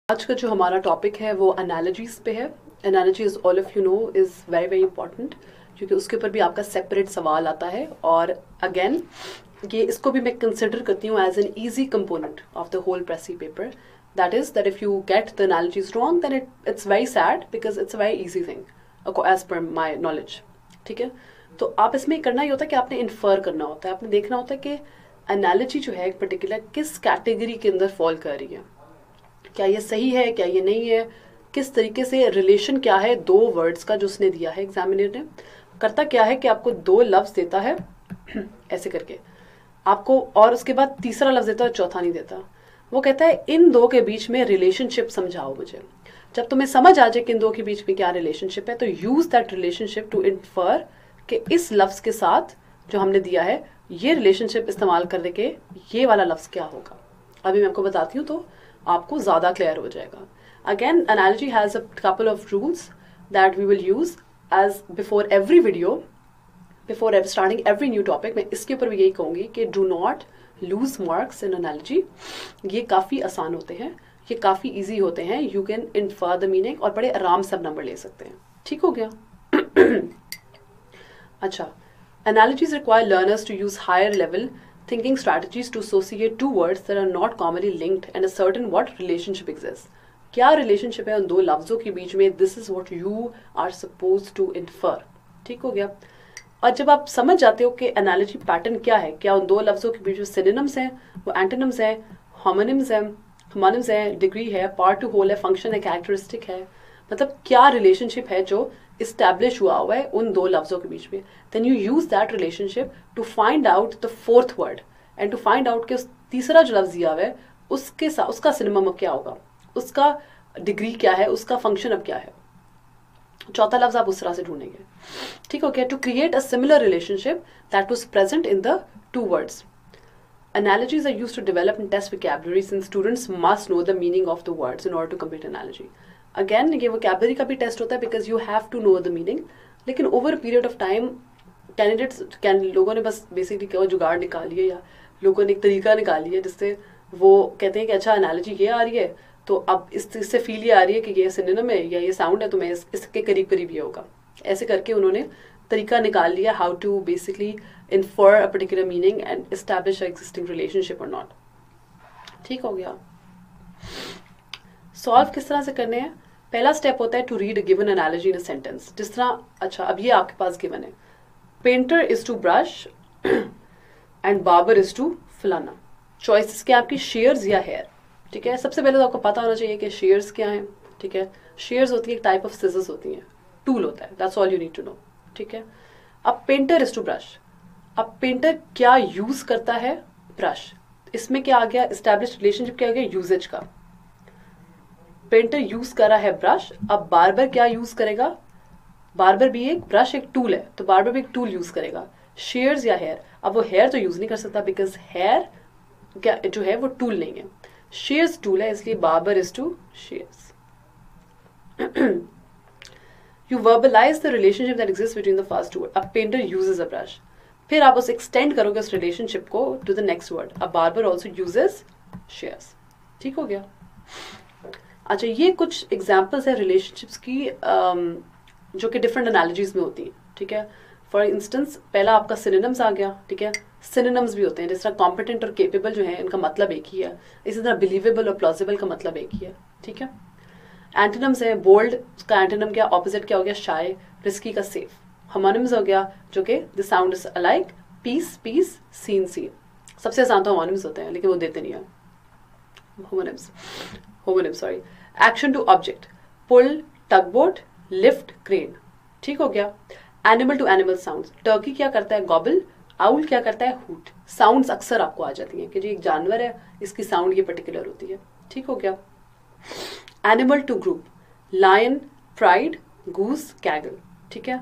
आज का जो हमारा टॉपिक है वो एनालॉजीज पे है। Analogies all of you know is very very important, क्योंकि उसके ऊपर भी आपका सेपरेट सवाल आता है। और अगेन ये इसको भी मैं कंसिडर करती हूँ as an easy component of the whole precis paper. That is that if you get the analogies wrong then it's very sad because it's a very easy thing as per my knowledge. ठीक है, तो आप इसमें करना ही होता है कि आपने इन्फर करना होता है, आपने देखना होता है कि एनालॉजी जो है एक पर्टिकुलर किस कैटेगरी के अंदर फॉल कर रही है, क्या ये सही है, क्या ये नहीं है, किस तरीके से रिलेशन क्या है दो वर्ड्स का जो उसने दिया है। एग्जामिनर ने करता क्या है कि आपको दो लफ्ज देता है ऐसे करके आपको, और उसके बाद तीसरा लफ्ज देता है, चौथा नहीं देता। वो कहता है इन दो के बीच में रिलेशनशिप समझाओ मुझे। जब तुम्हें समझ आ जाए कि इन दो के बीच में क्या रिलेशनशिप है, तो use that relationship to infer कि इस लफ्ज के साथ जो हमने दिया है ये रिलेशनशिप इस्तेमाल करने के ये वाला लफ्ज क्या होगा। अभी मैं आपको बताती हूँ तो आपको ज़्यादा क्लियर हो जाएगा। Again analogy has a couple of rules that we will use as before every video, before starting every new topic. मैं इसके ऊपर भी यही कहूँगी कि do not lose marks in analogy. ये काफ़ी आसान होते हैं, ये काफ़ी ईजी होते हैं, you can infer the meaning और बड़े आराम से नंबर ले सकते हैं। ठीक हो गया। अच्छा, analogies require learners to use higher level thinking strategies to associate two words that are not commonly linked and ascertain what relationship exists. क्या रिलेशनशिप है उन दो लफ्जों के बीच में, this is what you are suppose to infer. ठीक हो गया। और जब आप समझ जाते हो कि एनालॉजी पैटर्न क्या है, क्या उन दो लफ्जों के बीच में सिनोनिम्स हैं, वो एंटोनिम्स हैं, होमोनिम्स हैं, होमोनिम्स हैं, डिग्री है, पार्ट टू होल है, फंक्शन है, कैरेक्टरिस्टिक है, मतलब क्या रिलेशनशिप है जो इस्टेब्लिश हुआ है उन दो लफ्जों के बीच में, then you use that relationship to find out the fourth word and to find out कि उस तीसरा जो लफ्ज दिया हुआ है उसके साथ उसका सिनेमा क्या होगा, उसका डिग्री क्या है, उसका फंक्शन अब क्या है, चौथा लफ्ज आप उस तरह से ढूंढेंगे। ठीक हो गया। To create a similar relationship that was present in the two words. Analogies are used to develop and test vocabulary since students must know the meaning of the words in order to complete analogy. Again, ये vocabulary का भी test होता है because you have to know the meaning. लेकिन over a period of time लोगों ने बस basically क्या जुगाड़ निकाल लिया या लोगों ने एक तरीका निकाल लिया जिससे वो कहते हैं कि अच्छा एनालॉजी ये आ रही है तो अब इससे फील ये आ रही है कि ये सिनोनिम है या ये साउंड है तो मैं इसके करीब करीब ये होगा। ऐसे करके उन्होंने तरीका निकाल लिया how to basically infer a particular meaning and establish an existing relationship or not. ठीक हो गया। सॉल्व किस तरह से करने हैं? पहला स्टेप होता है to read given analogy in a sentence. जिस तरह, अच्छा अब ये आपके पास गिवन है, painter is to brush and barber is to फलाना। चॉइसेस क्या आपकी, शेयर्स या हेयर। ठीक है, सबसे पहले तो आपको पता होना चाहिए कि शेयर्स क्या है। ठीक है, शेयर्स होती है एक टाइप ऑफ सिजर्स होती हैं, टूल होता है, that's all you need to know. ठीक है, अब पेंटर इज टू ब्रश, अब पेंटर क्या यूज करता है, ब्रश। इसमें क्या आ गया, एस्टैब्लिश रिलेशनशिप क्या आ गया, यूजेज का। पेंटर यूज कर रहा है ब्रश, अब बार्बर क्या यूज करेगा, बार्बर भी एक ब्रश एक टूल है तो बार्बर भी एक टूल यूज करेगा। शेयर्स या हेयर, अब वो हेयर तो यूज नहीं कर सकता बिकॉज हेयर क्या जो है वो टूल नहीं है, शेयर्स टूल है, इसलिए barber is to shears. You verbalize the relationship that exist between the first two word. अब पेंटर यूजेस अ ब्रश, फिर आप उस एक्सटेंड करोगे उस रिलेशनशिप को टू द नेक्स्ट वर्ड, अब बार्बर ऑल्सो यूजेस शेयर्स। ठीक हो गया। अच्छा, ये कुछ एग्जाम्पल्स है रिलेशनशिप्स की जो कि डिफरेंट एनालॉजीज में होती हैं। ठीक है, फॉर इंस्टेंस पहला आपका सिनोनिम्स आ गया। ठीक है, सिनोनिम्स भी होते हैं, जिस तरह कॉम्पिटेंट और केपेबल जो है इनका मतलब एक ही है, इसी तरह बिलीवेबल और प्लॉजिबल का मतलब एक ही है। ठीक है, एंटोनिम्स है, बोल्ड का एंटोनिम क्या, ऑपोजिट क्या हो गया, शाय, रिस्की का सेफ। होमोनिम्स हो गया जो कि the sound is alike, peace piece, seen scene. सबसे आसान तो होमोनिम्स होते हैं लेकिन वो देते नहीं है homonyms sorry. Action to object, pull, tugboat, lift, crane. ठीक हो गया। Animal to animal sounds, turkey क्या करता है, गॉबल, आउल क्या करता है, हूट। साउंड्स अक्सर आपको आ जाती हैं कि जी एक जानवर है इसकी साउंड ये पर्टिकुलर होती है। ठीक हो गया। Animal to group, lion, pride, goose, gaggle. ठीक है।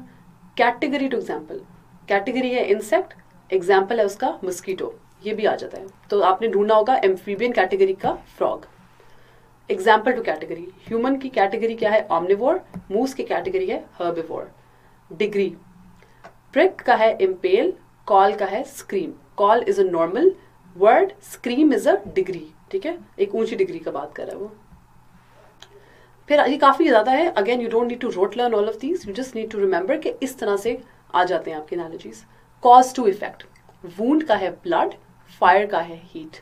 कैटेगरी टू एग्जाम्पल, कैटेगरी है इंसेक्ट, एग्जाम्पल है उसका मस्कीटो, ये भी आ जाता है तो आपने ढूंढना होगा एम्फीबियन कैटेगरी का frog. Example to category, human की कैटेगरी क्या है, ऑमनिवोर, मूस की कैटेगरी है हर्बिवोर। डिग्री, प्रिक का है इम्पेल, कॉल का है scream. Call is a normal word, scream is a degree. ठीक है, एक ऊंची डिग्री का बात कर रहा है वो। फिर ये काफ़ी ज़्यादा है, again you don't need to rote learn all of these, you just need to remember कि इस तरह से आ जाते हैं आपके analogies. Cause to effect, wound का है ब्लड, फायर का है हीट,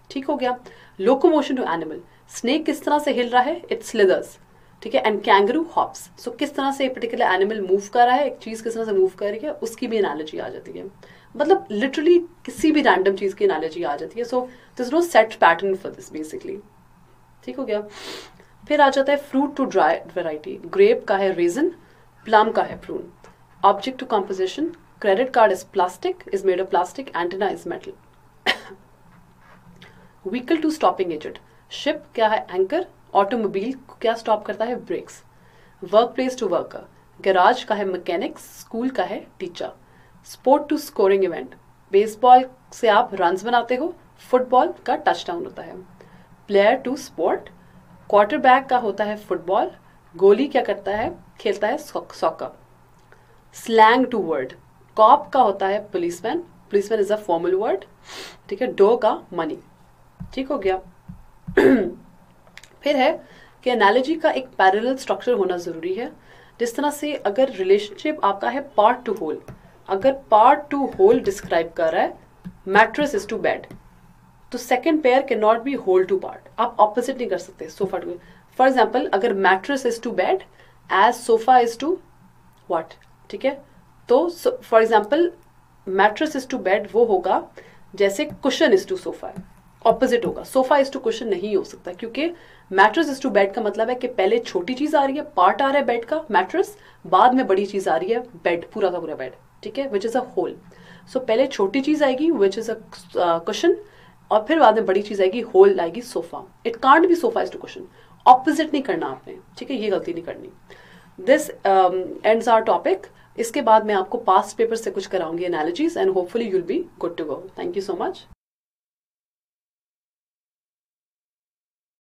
ठीक हो गया। लोकोमोशन टू एनिमल, स्नेक किस तरह से हिल रहा है, इट स्लिदर्स, ठीक है। एंड कैंगरू हॉप्स, सो किस तरह से एक पर्टिकुलर एनिमल मूव कर रहा है, एक चीज़ किस तरह से मूव कर रही है, उसकी भी एनालॉजी आ जाती है। मतलब लिटरली किसी भी रैंडम चीज़ की एनालॉजी आ जाती है। So this no set pattern for this basically, ठीक हो गया। फिर आ जाता है fruit to dry variety, grape का है रीजन, प्लम का है prune. Object to composition, credit card is plastic, is made of plastic, antenna is metal. Vehicle to stopping agent, ship क्या है एंकर, ऑटोमोबाइल क्या स्टॉप करता है brakes. Work place to worker, garage का है mechanics, school का है teacher. Sport to scoring event, baseball से आप रन्स बनाते हो, फुटबॉल का टचडाउन होता है। प्लेयर टू स्पोर्ट, क्वार्टरबैक का होता है फुटबॉल, गोली क्या करता है, खेलता है soccer. Slang to word, cop का होता है policeman, policeman is a formal word, ठीक है। डो का मनी, ठीक हो गया। फिर है कि एनालॉजी का एक पैरेलल स्ट्रक्चर होना जरूरी है। जिस तरह से अगर रिलेशनशिप आपका है पार्ट टू होल, अगर पार्ट टू होल डिस्क्राइब कर रहा है मैट्रेस इज टू बेड, तो second pair can not be whole to part, आप ऑपोजिट नहीं कर सकते सोफा टू। फॉर एग्जाम्पल अगर mattress is to bed as sofa is to what, ठीक है। तो for example mattress is to bed वो होगा जैसे कुशन इज टू सोफा है, ऑपोजिट होगा। सोफा इज टू कुशन नहीं हो सकता, क्योंकि मैट्रेस इज टू बेड का मतलब है कि पहले छोटी चीज आ रही है, पार्ट आ रहा है बेड का मैट्रेस, बाद में बड़ी चीज आ रही है बेड, पूरा का पूरा बेड, ठीक है, विच इज अ होल। सो पहले छोटी चीज आएगी विच इज अ कुशन, और फिर बाद में बड़ी चीज आएगी होल आएगी sofa. It can't be sofa is to cushion, opposite नहीं करना आपने, ठीक है, ये गलती नहीं करनी। This ends our topic. इसके बाद मैं आपको पास्ट पेपर से कुछ कराऊंगी analogies and hopefully you'll be good to go. Thank you so much.